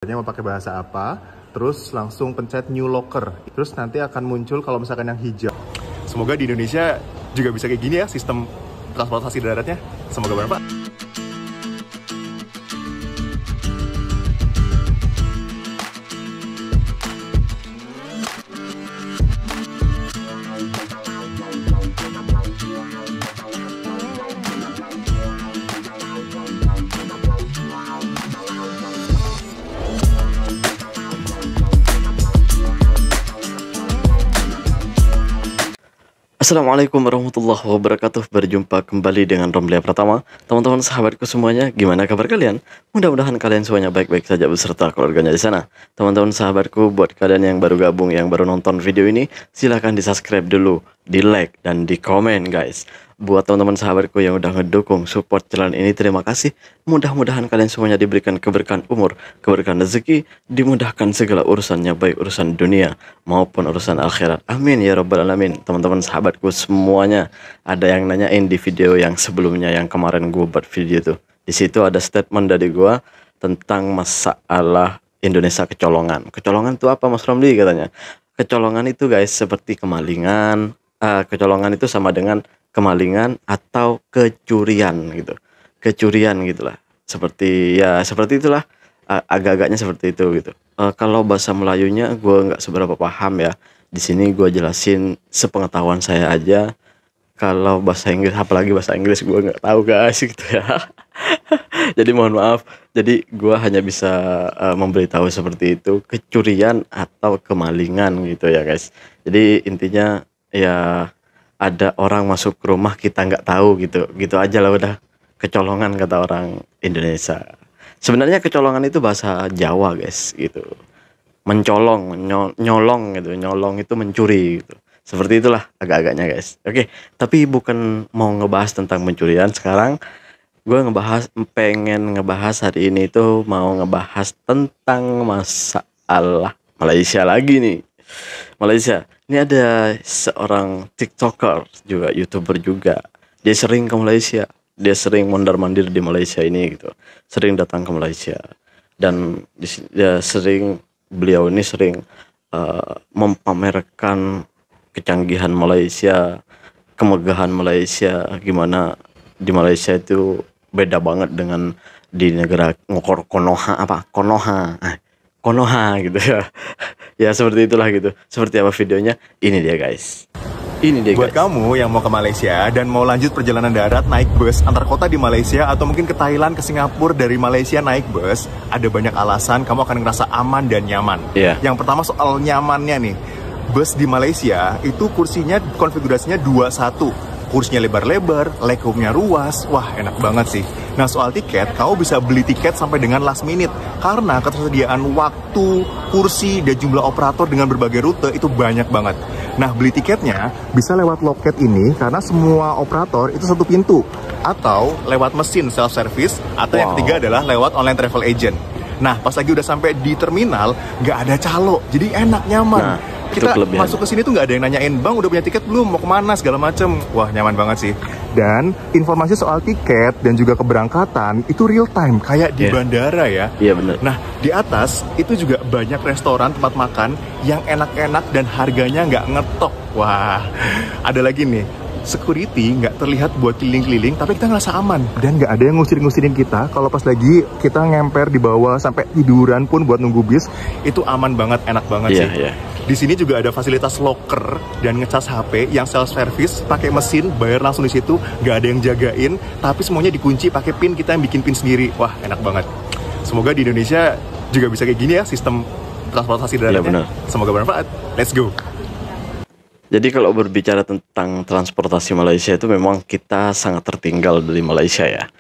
Mau pakai bahasa apa, terus langsung pencet new locker, terus nanti akan muncul kalau misalkan yang hijau. Semoga di Indonesia juga bisa kayak gini ya sistem transportasi daratnya. Semoga bermanfaat. Assalamualaikum warahmatullahi wabarakatuh. Berjumpa kembali dengan Romlia Pratama. Teman-teman sahabatku semuanya, gimana kabar kalian? Mudah-mudahan kalian semuanya baik-baik saja beserta keluarganya di sana. Teman-teman sahabatku, buat kalian yang baru gabung, yang baru nonton video ini, silahkan di subscribe dulu, di like, dan di komen guys. Buat teman-teman sahabatku yang udah ngedukung support channel ini, terima kasih. Mudah-mudahan kalian semuanya diberikan keberkahan umur, keberkahan rezeki, dimudahkan segala urusannya, baik urusan dunia maupun urusan akhirat. Amin ya rabbal alamin. Teman-teman sahabatku semuanya, ada yang nanyain di video yang sebelumnya, yang kemarin gue buat video tuh. Di situ ada statement dari gue tentang masalah Indonesia kecolongan. Kecolongan itu apa, Mas Romli, katanya? Kecolongan itu guys seperti kemalingan. Kecolongan itu sama dengan kemalingan atau kecurian gitu, kecurian gitulah, seperti itulah, agak-agaknya seperti itu gitu. Kalau bahasa Melayunya gue nggak seberapa paham ya, di sini gue jelasin sepengetahuan saya aja. Kalau bahasa Inggris, apalagi bahasa Inggris, gue nggak tahu guys gitu ya. Jadi mohon maaf, jadi gue hanya bisa memberitahu seperti itu, kecurian atau kemalingan gitu ya guys. Jadi intinya ya, ada orang masuk ke rumah kita nggak tahu gitu aja lah, udah kecolongan kata orang Indonesia. Sebenarnya kecolongan itu bahasa Jawa guys gitu, mencolong, nyolong gitu, nyolong itu mencuri gitu, seperti itulah agak-agaknya guys. Oke, tapi bukan mau ngebahas tentang pencurian sekarang. Gue pengen ngebahas hari ini tuh, mau ngebahas tentang masalah Malaysia lagi nih. Malaysia, ini ada seorang TikToker juga, YouTuber juga. Dia sering ke Malaysia, dia sering mondar-mandir di Malaysia ini gitu, sering datang ke Malaysia. Dan beliau ini sering memamerkan kecanggihan Malaysia, kemegahan Malaysia, gimana di Malaysia itu beda banget dengan di negara Konoha gitu ya. Ya seperti itulah gitu. Seperti apa videonya? Ini dia guys. Ini dia Buat guys. kamu yang mau ke Malaysia dan mau lanjut perjalanan darat naik bus antar kota di Malaysia, atau mungkin ke Thailand, ke Singapura dari Malaysia naik bus, ada banyak alasan kamu akan ngerasa aman dan nyaman. Yang pertama soal nyamannya nih. Bus di Malaysia itu kursinya konfigurasinya 2-1. Kursinya lebar-lebar, legroomnya luas, wah enak banget sih. Nah soal tiket, kamu bisa beli tiket sampai dengan last minute, karena ketersediaan waktu, kursi, dan jumlah operator dengan berbagai rute itu banyak banget. Nah beli tiketnya bisa lewat loket ini, karena semua operator itu satu pintu, atau lewat mesin self-service, atau yang ketiga adalah lewat online travel agent. Nah pas lagi udah sampai di terminal, nggak ada calo, jadi enak, nyaman. Nah, kita masuk ke sini tuh nggak ada yang nanyain, bang udah punya tiket belum, mau kemana segala macem. Wah nyaman banget sih. Dan informasi soal tiket dan juga keberangkatan itu real time kayak di bandara ya. Iya benar. Nah di atas itu juga banyak restoran, tempat makan yang enak-enak dan harganya nggak ngetok. Wah ada lagi nih, security nggak terlihat buat keliling-keliling, tapi kita ngerasa aman dan nggak ada yang ngusir-ngusirin kita. Kalau pas lagi kita ngemper di bawah sampai tiduran pun buat nunggu bis, itu aman banget, enak banget sih. Di sini juga ada fasilitas locker dan ngecas HP yang self service, pakai mesin, bayar langsung di situ, nggak ada yang jagain, tapi semuanya dikunci pakai pin, kita yang bikin pin sendiri. Wah enak banget. Semoga di Indonesia juga bisa kayak gini ya sistem transportasi daratnya. Semoga bermanfaat. Let's go. Jadi kalau berbicara tentang transportasi Malaysia itu memang kita sangat tertinggal dari Malaysia ya.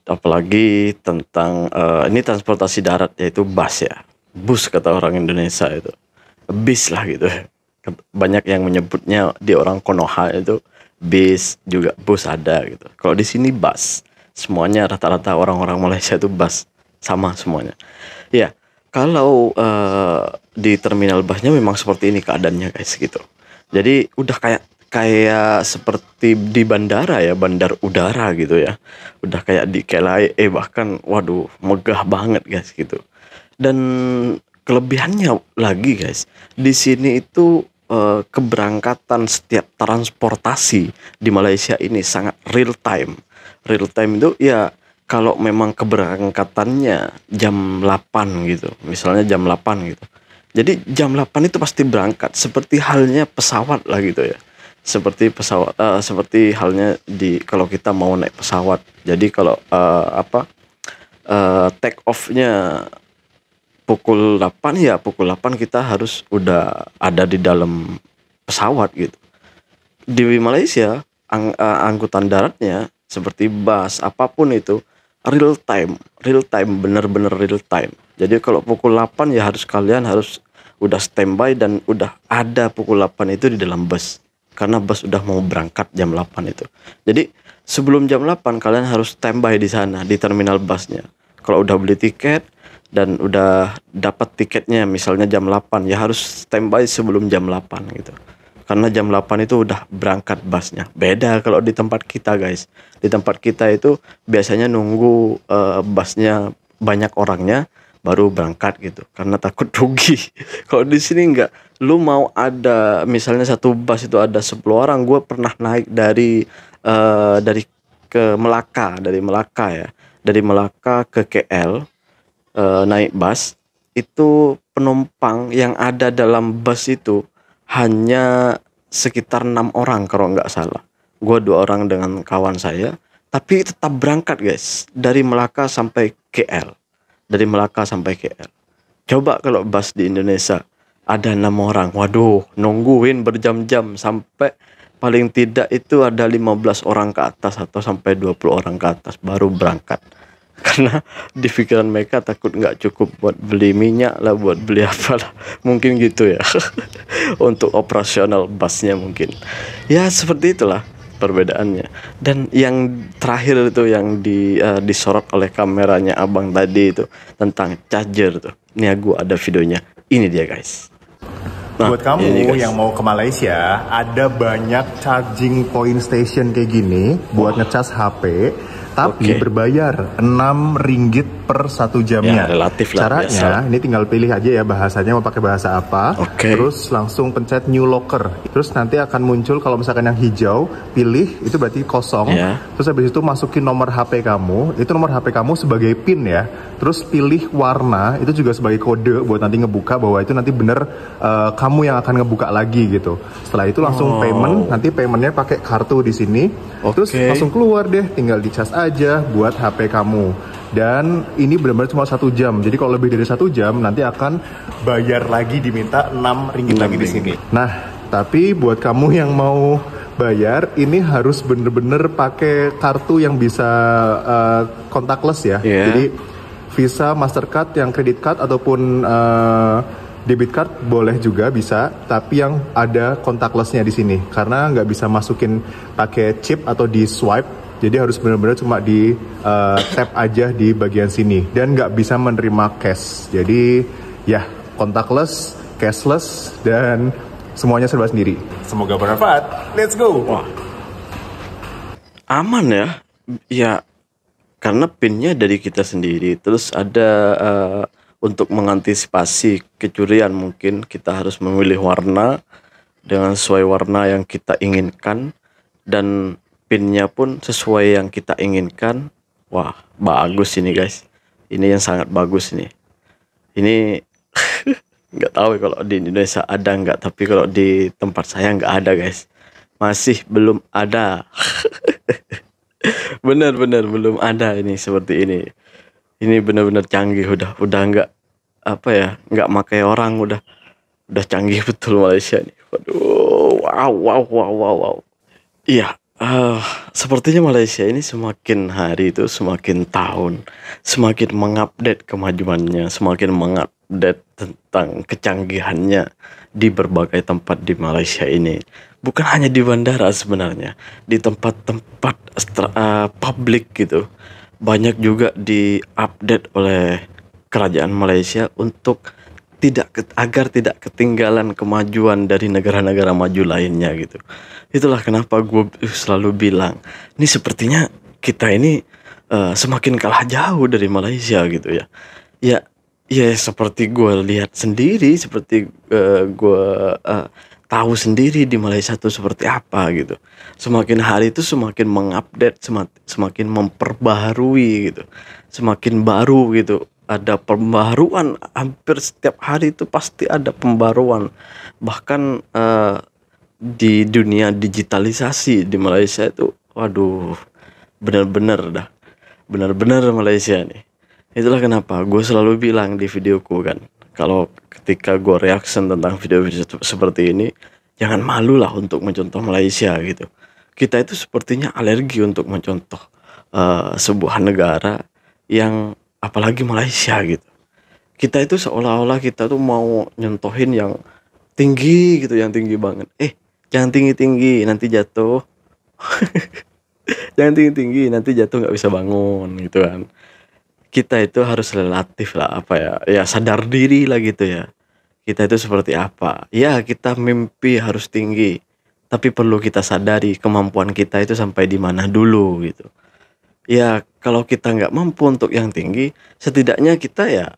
Apalagi tentang ini transportasi darat, yaitu bus ya. Bus kata orang Indonesia itu. Bis lah gitu. Banyak yang menyebutnya di orang Konoha itu bis, juga bus ada gitu. Kalau di sini bus. Semuanya rata-rata orang-orang Malaysia itu bus, sama semuanya. Ya, kalau di terminal busnya memang seperti ini keadaannya guys gitu. Jadi udah kayak seperti di bandara ya, bandar udara gitu ya. Udah kayak di KLIA, bahkan waduh megah banget guys gitu. Dan kelebihannya lagi guys, di sini itu keberangkatan setiap transportasi di Malaysia ini sangat real time. Real time itu ya kalau memang keberangkatannya jam 8 gitu, misalnya jam 8 gitu. Jadi jam 8 itu pasti berangkat, seperti halnya pesawat lah gitu ya. Seperti pesawat, seperti halnya di kalau kita mau naik pesawat. Jadi kalau take off-nya pukul 8 ya pukul 8 kita harus udah ada di dalam pesawat gitu. Di Malaysia angkutan daratnya seperti bus apapun itu real time bener-bener real time. Jadi kalau pukul 8 ya kalian harus udah standby dan udah ada pukul 8 itu di dalam bus karena bus udah mau berangkat jam 8 itu. Jadi sebelum jam 8 kalian harus standby di sana di terminal busnya. Kalau udah beli tiket dan udah dapat tiketnya misalnya jam 8 ya harus standby sebelum jam 8 gitu. Karena jam 8 itu udah berangkat busnya. Beda kalau di tempat kita guys. Di tempat kita itu biasanya nunggu busnya banyak orangnya baru berangkat gitu. Karena takut rugi. Kalau di sini enggak. Lu mau ada misalnya satu bus itu ada 10 orang. Gue pernah naik dari ke Melaka. Dari Melaka ya. Dari Melaka ke KL. Naik bus itu penumpang yang ada dalam bus itu hanya sekitar 6 orang kalau nggak salah. Gue 2 orang dengan kawan saya, tapi tetap berangkat guys dari Melaka sampai KL. Dari Melaka sampai KL. Coba kalau bus di Indonesia ada 6 orang, waduh nungguin berjam-jam sampai paling tidak itu ada 15 orang ke atas atau sampai 20 orang ke atas baru berangkat. Karena di pikiran mereka takut nggak cukup buat beli minyak lah, buat beli apa lah, mungkin gitu ya. Untuk operasional busnya mungkin ya seperti itulah perbedaannya. Dan yang terakhir itu yang disorot oleh kameranya abang tadi itu tentang charger tuh. Ini aku ada videonya, ini dia guys. Nah, buat kamu yang mau ke Malaysia, ada banyak charging point station kayak gini buat ngecas HP. Tapi berbayar 6 ringgit per 1 jamnya. Ya, relatif lah. Caranya ini tinggal pilih aja ya bahasanya mau pakai bahasa apa. Terus langsung pencet new locker. Terus nanti akan muncul kalau misalkan yang hijau, pilih itu berarti kosong. Terus habis itu masukin nomor HP kamu. Itu nomor HP kamu sebagai PIN ya. Terus pilih warna, itu juga sebagai kode buat nanti ngebuka bahwa itu nanti bener kamu yang akan ngebuka lagi gitu. Setelah itu langsung payment, nanti paymentnya pakai kartu di sini. Terus langsung keluar deh, tinggal dicas aja buat HP kamu. Dan ini benar-benar cuma 1 jam. Jadi kalau lebih dari 1 jam nanti akan bayar lagi, diminta 6 ringgit lagi di sini. Nah, tapi buat kamu yang mau bayar ini harus bener-bener pakai kartu yang bisa contactless ya. Jadi Visa, Mastercard, yang credit card ataupun debit card boleh juga bisa, tapi yang ada contactlessnya di sini karena nggak bisa masukin pakai chip atau di swipe. Jadi harus benar-benar cuma di tap aja di bagian sini dan nggak bisa menerima cash. Jadi ya contactless, cashless dan semuanya serba sendiri. Semoga bermanfaat. Let's go. Wah. Aman ya. Ya karena pinnya dari kita sendiri. Terus ada untuk mengantisipasi kecurian mungkin kita harus memilih warna dengan sesuai warna yang kita inginkan dan pinnya pun sesuai yang kita inginkan. Wah, bagus ini guys. Ini yang sangat bagus ini. Ini nggak tahu kalau di Indonesia ada nggak, tapi kalau di tempat saya nggak ada guys. Masih belum ada. Benar-benar belum ada ini seperti ini. Ini benar-benar canggih, udah nggak apa ya, nggak makai orang, udah canggih betul Malaysia nih. Waduh, wow. Iya. Sepertinya Malaysia ini semakin hari itu semakin tahun semakin mengupdate kemajuannya, semakin mengupdate tentang kecanggihannya di berbagai tempat di Malaysia ini. Bukan hanya di bandara sebenarnya, di tempat-tempat publik gitu. Banyak juga diupdate oleh kerajaan Malaysia untuk agar tidak ketinggalan kemajuan dari negara-negara maju lainnya gitu. Itulah kenapa gue selalu bilang, ini sepertinya kita ini semakin kalah jauh dari Malaysia gitu ya. Ya ya seperti gue lihat sendiri, seperti gue tahu sendiri di Malaysia tuh seperti apa gitu. Semakin hari itu semakin mengupdate, semakin memperbaharui gitu, semakin baru gitu. Ada pembaruan hampir setiap hari itu pasti ada pembaruan. Bahkan di dunia digitalisasi di Malaysia itu, waduh, benar-benar dah, benar-benar Malaysia nih. Itulah kenapa gue selalu bilang di videoku kan, kalau ketika gue reaction tentang video-video seperti ini, jangan malu lah untuk mencontoh Malaysia gitu. Kita itu sepertinya alergi untuk mencontoh sebuah negara yang, apalagi Malaysia gitu. Kita itu seolah-olah kita tuh mau nyontohin yang tinggi gitu, yang tinggi banget. Jangan tinggi-tinggi, nanti jatuh. Jangan tinggi-tinggi, nanti jatuh nggak bisa bangun gitu kan. Kita itu harus relatif lah, apa ya, ya sadar diri lah gitu ya. Kita itu seperti apa. Ya, kita mimpi harus tinggi, tapi perlu kita sadari kemampuan kita itu sampai di mana dulu gitu. Ya, kalau kita nggak mampu untuk yang tinggi, setidaknya kita ya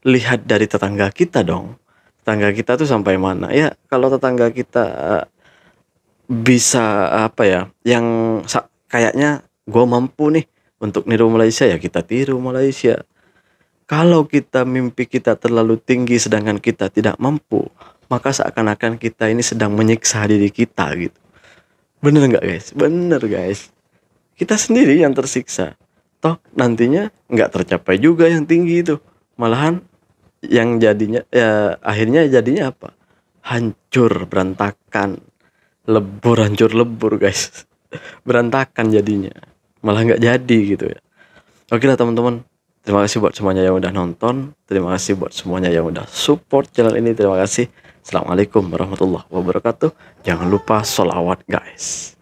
lihat dari tetangga kita dong. Tetangga kita tuh sampai mana. Ya, kalau tetangga kita bisa apa ya, yang kayaknya gue mampu nih untuk niru Malaysia, ya kita tiru Malaysia. Kalau kita mimpi kita terlalu tinggi sedangkan kita tidak mampu, maka seakan-akan kita ini sedang menyiksa diri kita gitu. Bener nggak guys? Bener guys. Kita sendiri yang tersiksa. Toh nantinya nggak tercapai juga yang tinggi itu. Malahan yang jadinya ya akhirnya jadinya apa? Hancur, berantakan, lebur, hancur lebur guys. Berantakan jadinya, malah nggak jadi gitu ya. Oke lah teman-teman, terima kasih buat semuanya yang udah nonton, terima kasih buat semuanya yang udah support channel ini, terima kasih. Assalamualaikum warahmatullahi wabarakatuh. Jangan lupa sholawat guys.